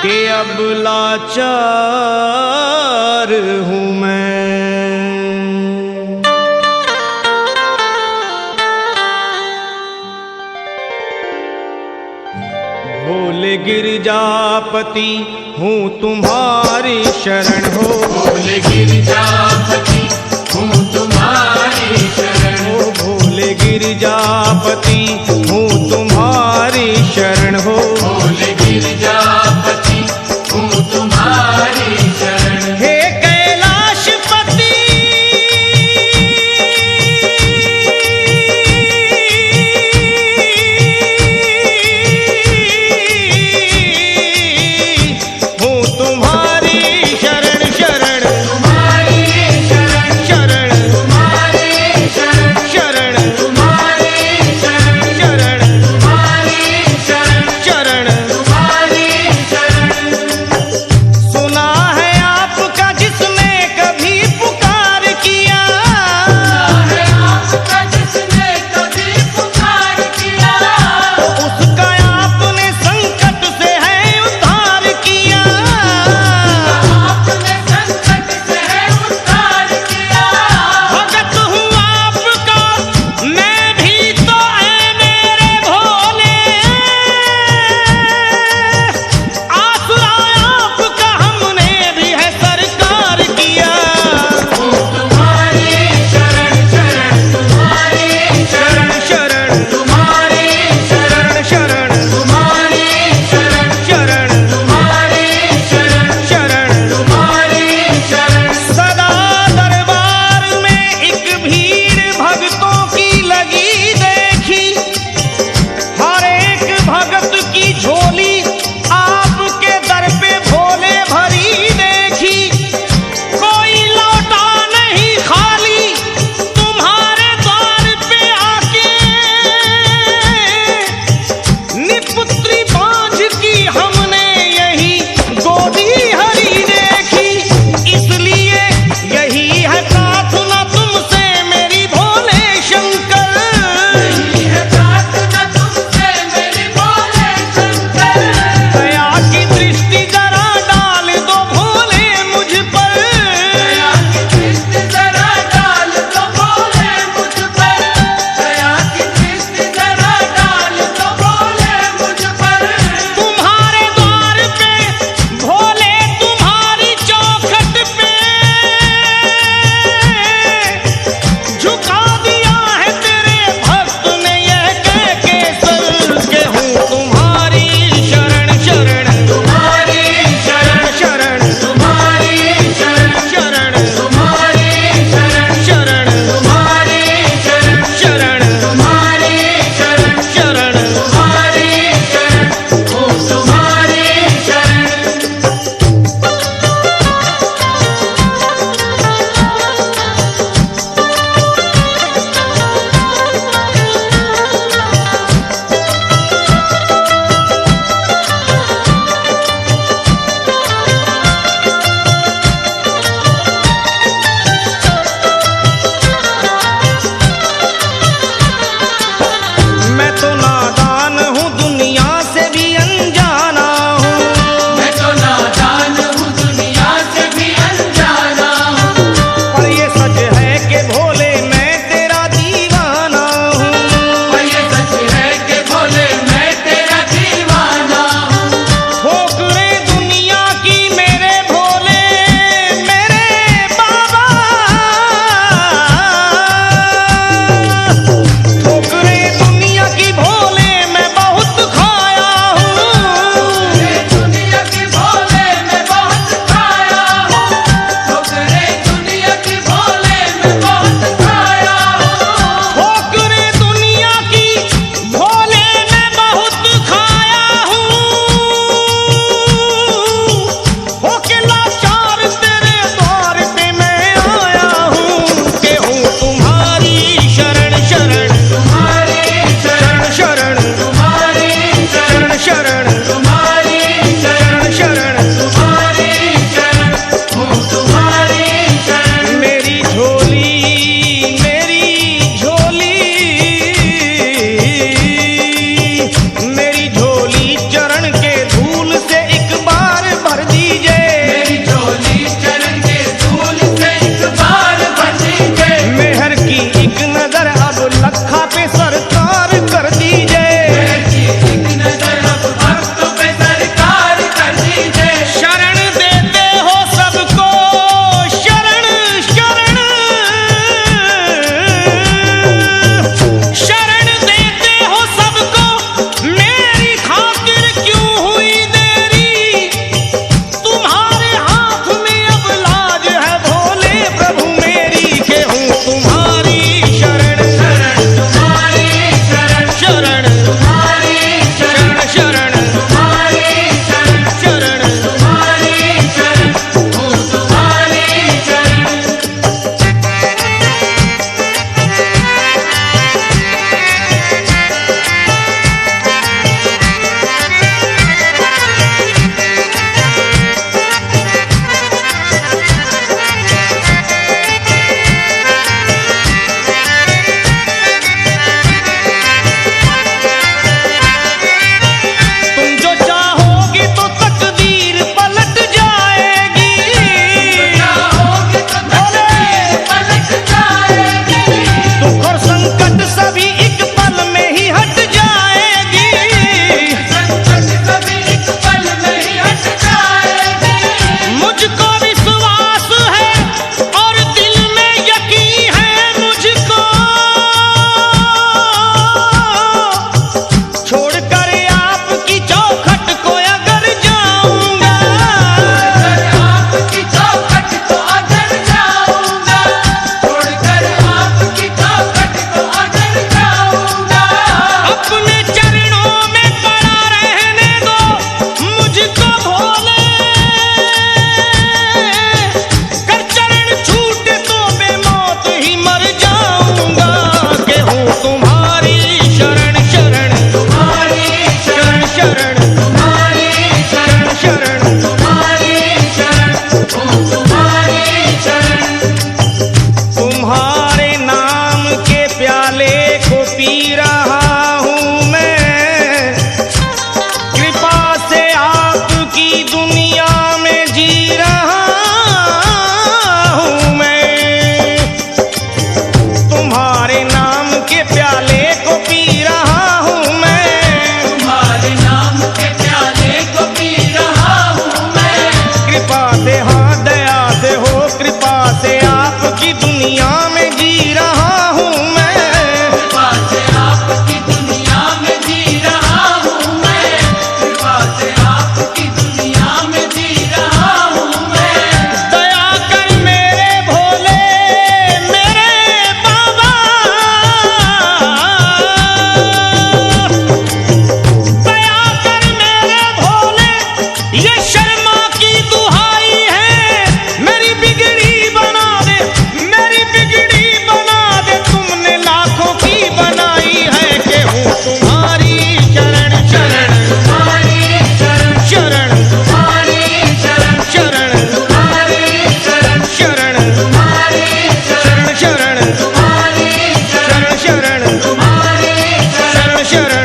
कि अब लाचार हूँ मैं। भोले गिरजापति हूँ तुम्हारी शरण हो। भोले गिरजापति हूँ तुम्हारी शरण हो। भोले गिरजापति हूँ तुम्हारी शरण हो। भोले गिरजापति हूँ तुम्हारी शरण। हे कैलाशपति हूँ तुम्हारी शरण शरण। तुम्हारी शरण शरण तुम्हारी शरण शरण तुम्हारी शरण शरण तुम्हारी शरण शरण। तुम्हारी शरण। सुना है आपका जिसने कभी पुकार किया। है आपका जिसने कभी पुकार किया। उसका आपने संकट से है उद्धार किया। आपने संकट से है उद्धार किया। भगत हूँ आपका मैं भी तो ऐ मेरे भोले। आसरा आपका हमने भी है सरकार किया। तुम्हारी शरण शरण तुम्हारी शरण शरण तुम्हारी शरण शरण तुम्हारी शरण शरण तुम्हारी शरण शरण। तुम्हारी शरण। सदा दरबार में एक भीड़ भक्तों की लगी देखी। हर एक भगत की झोली आपके दर पे भोले भरी देखी। कोई लौटा नहीं खाली तुम्हारे द्वार पे आके। निपुत्री बांझ की हमने यही गोदी हरी देखी। इसलिए यही है प्रार्थना तुमसे मेरी भोले शंकर। यही है प्रार्थना तुमसे मेरी भोले शंकर। दया की दृष्टि जरा डाल दो भोले मुझ पर। दया की दृष्टि जरा डाल दो भोले मुझ पर। दया की दृष्टि जरा डाल दो भोले मुझ पर। तुम्हारे द्वार पे भोले तुम्हारी चौखट पे झुका दिया है तेरे भक्त ने यह कह के सर के हूँ तुम्हारी शरण शरण तुम्हारी शरण शरण तुम्हारी शरण शरण तुम्हारी शरण शरण तुम्हारी शरण शरण तुम्हारी शरण शरण। तुम्हारी शरण ओ तुम्हारी शरण। मैं तो नादान हूँ दुनिया से भी अनजाना हूँ। मैं तो नादान हूँ दुनिया से भी अनजाना हूँ। पर ये सच है कि भोले मैं तेरा दीवाना हूँ। पर ये सच है कि भोले मैं तेरा दीवाना हूँ। ठोकरे दुनिया की मेरे भोले मेरे बाबा। ठोकरे दुनिया की भोले मैं बहुत खाया हूँ। ठोकरे दुनिया की भोले मैं बहुत खाया हूँ। ठोकरे दुनिया की भोले मैं बहुत खाया हूँ। ठोकरे दुनिया की भोले मैं बहुत खाया हूँ। होके लाचार तेरे द्वार पे मैं आया हूँ। कि हूँ तुम्हारी शरण शरण तुम्हारी शरण शरण तुम्हारी शरण शरण तुम्हारी शरण शरण। तुम्हारी शरण हूँ तुम्हारी शरण। मेरी झोली मेरी झोली मेरी झोली चरण के धूल से एक बार शरण